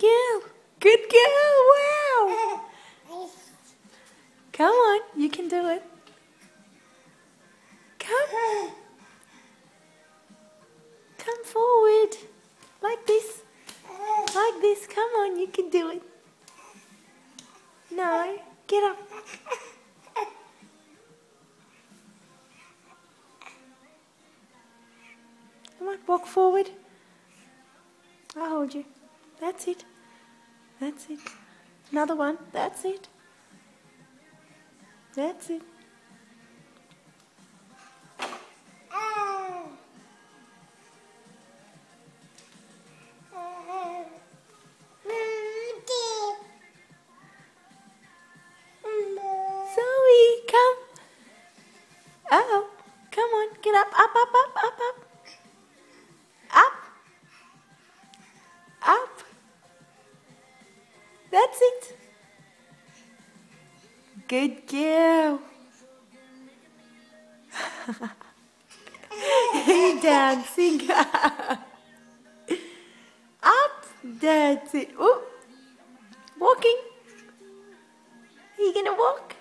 girl. Good girl. Wow. Come on, you can do it. Come. Come forward. Like this. Like this. Come on, you can do it. No, get up. Come on, walk forward. I'll hold you. That's it. That's it. Another one. That's it. That's it. Zoe, come. Uh-oh. Come on, get up, up, up, up, up, up. Up. Up. That's it. Good girl. You're dancing. Up. That's it. Ooh. Walking. Are you going to walk?